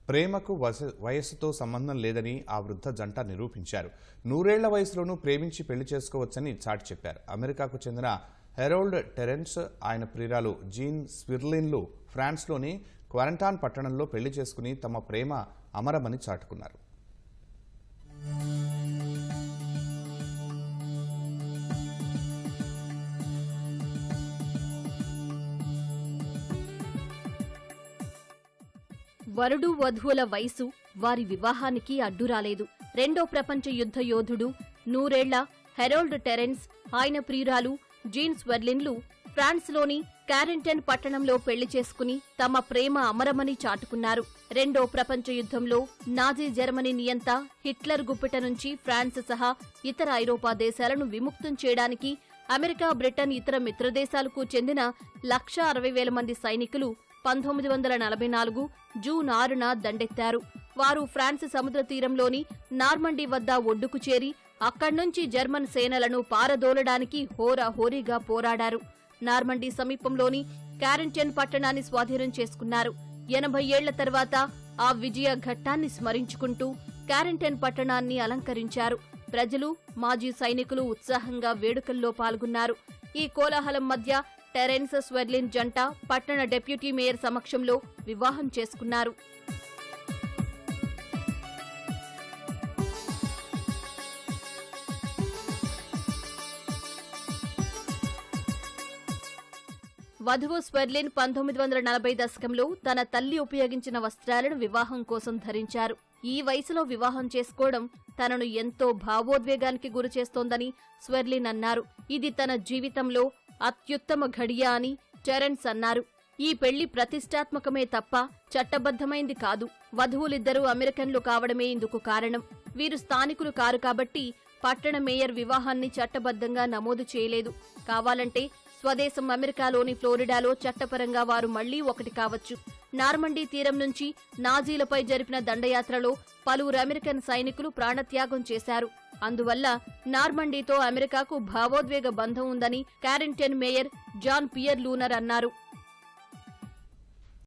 ప్రేమకు వయస్సుతో సంబంధం లేదని ఆ వృద్ధ జంట నిరూపించారు. 100 ఏళ్ల వయసులోనూ ప్రేమించి పెళ్లి చేసుకోవచ్చని చాటి చెప్పారు. అమెరికాకు చెందిన హెరోల్డ్ టెరెన్స్, ఆయన ప్రియురాలు జీన్ స్విర్లిన్లు ఫ్రాన్స్లోని క్వారంటాన్ పట్టణంలో పెళ్లి చేసుకుని తమ ప్రేమ అమరమని చాటుకున్నారు. వరుడు వధువుల వయసు వారి వివాహానికి అడ్డురాలేదు. రెండో ప్రపంచ యుద్ధ యోధుడు 100 ఏళ్ల హెరోల్డ్ టెరెన్స్, ఆయన ప్రియురాలు జీన్ స్వెర్లిన్లు ఫ్రాన్స్లోని క్యారెంటైన్ పట్టణంలో పెళ్లి చేసుకుని తమ ప్రేమ అమరమని చాటుకున్నారు. రెండో ప్రపంచ యుద్ధంలో నాజీ జర్మనీ నియంత హిట్లర్ గుప్పిట నుంచి ఫ్రాన్స్ సహా ఇతర ఐరోపా దేశాలను విముక్తం చేయడానికి అమెరికా, బ్రిటన్, ఇతర మిత్రదేశాలకు చెందిన 1,60,000 మంది సైనికులు 1944 జూన్ 6న దండెత్తారు. వారు ఫ్రాన్స్ సముద్ర తీరంలోని నార్మండీ వద్ద ఒడ్డుకు చేరి అక్కడ్నుంచి జర్మన్ సేనలను పారదోలడానికి హోరాహోరీగా పోరాడారు. నార్మండీ సమీపంలోని క్యారెంటైన్ పట్టణాన్ని స్వాధీనం చేసుకున్నారు. 80 ఏళ్ల తర్వాత ఆ విజయ ఘట్టాన్ని స్మరించుకుంటూ క్యారెంటైన్ పట్టణాన్ని అలంకరించారు. ప్రజలు, మాజీ సైనికులు ఉత్సాహంగా వేడుకల్లో పాల్గొన్నారు. ఈ కోలాహలం మధ్య టెరెన్స్, స్వెర్లిన్ జంట పట్టణ డిప్యూటీ మేయర్ సమక్షంలో వివాహం చేసుకున్నారు. వధువు స్వెర్లిన్ 1940 దశకంలో తన తల్లి ఉపయోగించిన వస్త్రాలను వివాహం కోసం ధరించారు. ఈ వయసులో వివాహం చేసుకోవడం తనను ఎంతో భావోద్వేగానికి గురిచేస్తోందని స్వెర్లిన్ అన్నారు. ఇది తన జీవితంలో అత్యుత్తమ ఘడియ అని టెరెన్స్ అన్నారు. ఈ పెళ్లి ప్రతిష్టాత్మకమే తప్ప చట్టబద్ధమైంది కాదు. వధువులిద్దరూ అమెరికన్లు కావడమే ఇందుకు కారణం. వీరు స్థానికులు కారు కాబట్టి పట్టణ మేయర్ వివాహాన్ని చట్టబద్ధంగా నమోదు చేయలేదు. కావాలంటే స్వదేశం అమెరికాలోని ఫ్లోరిడాలో చట్టపరంగా వారు మళ్లీ ఒకటి కావచ్చు. నార్మండీ తీరం నుంచి నాజీలపై జరిపిన దండయాత్రలో పలువురు అమెరికన్ సైనికులు ప్రాణత్యాగం చేశారు. అందువల్ల నార్మండీతో అమెరికాకు భావోద్వేగ బంధం ఉందని క్యారెంటైన్ మేయర్ జాన్ పియర్ లూనర్ అన్నారు.